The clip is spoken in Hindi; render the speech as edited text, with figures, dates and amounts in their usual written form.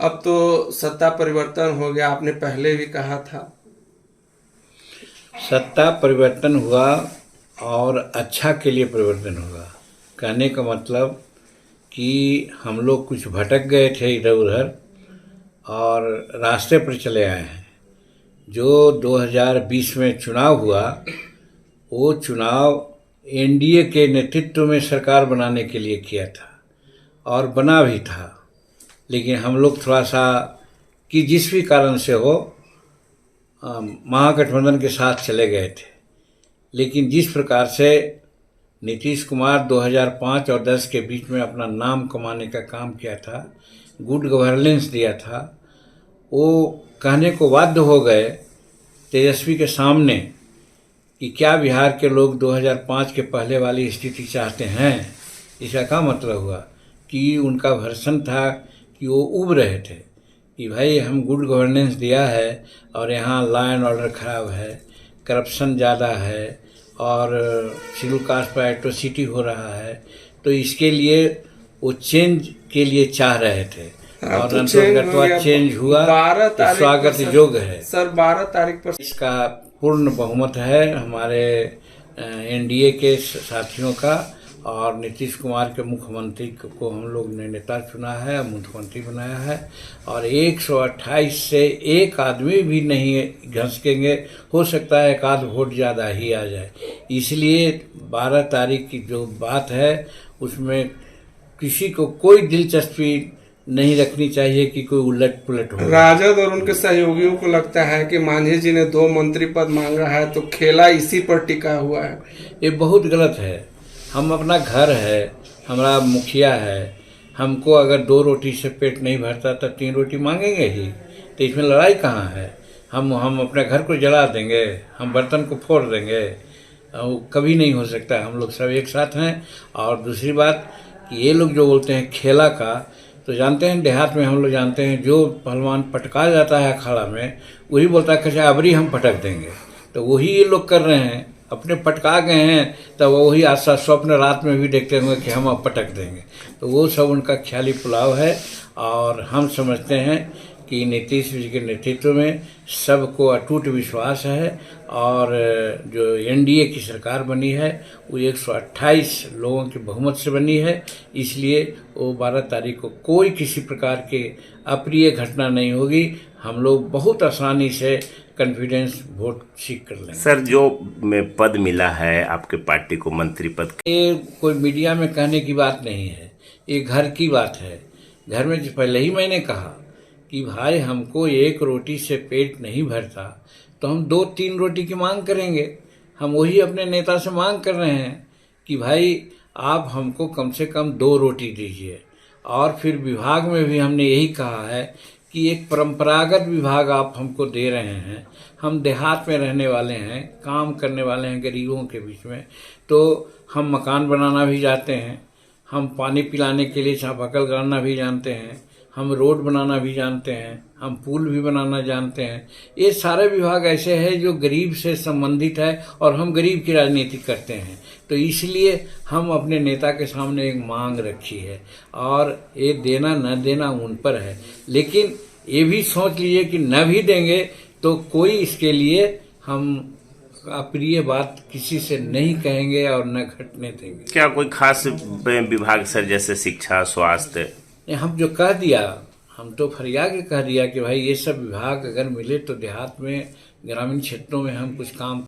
अब तो सत्ता परिवर्तन हो गया, आपने पहले भी कहा था। सत्ता परिवर्तन हुआ और अच्छा के लिए परिवर्तन हुआ। कहने का मतलब कि हम लोग कुछ भटक गए थे इधर उधर और रास्ते पर चले आए हैं। जो 2020 में चुनाव हुआ, वो चुनाव एनडीए के नेतृत्व में सरकार बनाने के लिए किया था और बना भी था। लेकिन हम लोग थोड़ा सा कि जिस भी कारण से हो महागठबंधन के साथ चले गए थे। लेकिन जिस प्रकार से नीतीश कुमार 2005 और 10 के बीच में अपना नाम कमाने का काम किया था, गुड गवर्नेंस दिया था, वो कहने को बाध्य हो गए तेजस्वी के सामने कि क्या बिहार के लोग 2005 के पहले वाली स्थिति चाहते हैं। इसका क्या मतलब हुआ कि उनका वर्षन था कि वो उब रहे थे कि भाई हम गुड गवर्नेंस दिया है और यहाँ लॉ एंड ऑर्डर खराब है, करप्शन ज़्यादा है और शेड्यूल कास्ट पर एट्रोसिटी हो रहा है। तो इसके लिए वो चेंज के लिए चाह रहे थे और तो चेंज हुआ, स्वागत योग्य है। सर 12 तारीख पर इसका पूर्ण बहुमत है हमारे एनडीए के साथियों का और नीतीश कुमार के मुख्यमंत्री को हम लोग ने नेता चुना है, मुख्यमंत्री बनाया है और 128 से एक आदमी भी नहीं घसकेंगे। हो सकता है एक आध वोट ज़्यादा ही आ जाए। इसलिए 12 तारीख की जो बात है उसमें किसी को कोई दिलचस्पी नहीं रखनी चाहिए कि कोई उलट पुलट हो। राजद और उनके सहयोगियों को लगता है कि मांझी जी ने 2 मंत्री पद मांगा है तो खेला इसी पर टिका हुआ है। ये बहुत गलत है। हम अपना घर है, हमारा मुखिया है, हमको अगर 2 रोटी से पेट नहीं भरता तो 3 रोटी मांगेंगे ही। तो इसमें लड़ाई कहाँ है। हम अपने घर को जला देंगे, हम बर्तन को फोड़ देंगे, कभी नहीं हो सकता। हम लोग सब एक साथ हैं। और दूसरी बात कि ये लोग जो बोलते हैं खेला का, तो जानते हैं देहात में हम लोग जानते हैं जो पहलवान पटका जाता है अखाड़ा में वही बोलता है कचा अबरी हम पटक देंगे। तो वही ये लोग कर रहे हैं, अपने पटका गए हैं तब वही आशा स्वप्न रात में भी देखते होंगे कि हम अब पटक देंगे। तो वो सब उनका ख्याली पुलाव है। और हम समझते हैं कि नीतीश जी के नेतृत्व में सबको अटूट विश्वास है और जो एनडीए की सरकार बनी है वो 128 लोगों के बहुमत से बनी है। इसलिए वो 12 तारीख को कोई किसी प्रकार के अप्रिय घटना नहीं होगी। हम लोग बहुत आसानी से कॉन्फिडेंस वोट सीख कर लेंगे। सर जो में पद मिला है आपके पार्टी को, मंत्री पद, ये कोई मीडिया में कहने की बात नहीं है, ये घर की बात है। घर में पहले ही मैंने कहा कि भाई हमको 1 रोटी से पेट नहीं भरता तो हम 2-3 रोटी की मांग करेंगे। हम वही अपने नेता से मांग कर रहे हैं कि भाई आप हमको कम से कम 2 रोटी दीजिए। और फिर विभाग में भी हमने यही कहा है कि एक परंपरागत विभाग आप हमको दे रहे हैं। हम देहात में रहने वाले हैं, काम करने वाले हैं गरीबों के बीच में, तो हम मकान बनाना भी जानते हैं, हम पानी पिलाने के लिए चापाकल गाड़ना भी जानते हैं, हम रोड बनाना भी जानते हैं, हम पुल भी बनाना जानते हैं। ये सारे विभाग ऐसे हैं जो गरीब से संबंधित है और हम गरीब की राजनीति करते हैं। तो इसलिए हम अपने नेता के सामने एक मांग रखी है और ये देना न देना उन पर है। लेकिन ये भी सोच लीजिए कि न भी देंगे तो कोई इसके लिए हम अप्रिय बात किसी से नहीं कहेंगे और न घटने देंगे। क्या कोई खास विभाग सर, जैसे शिक्षा, स्वास्थ्य? हम जो कह दिया, हम तो फरियाद के कह दिया कि भाई ये सब विभाग अगर मिले तो देहात में, ग्रामीण क्षेत्रों में हम कुछ काम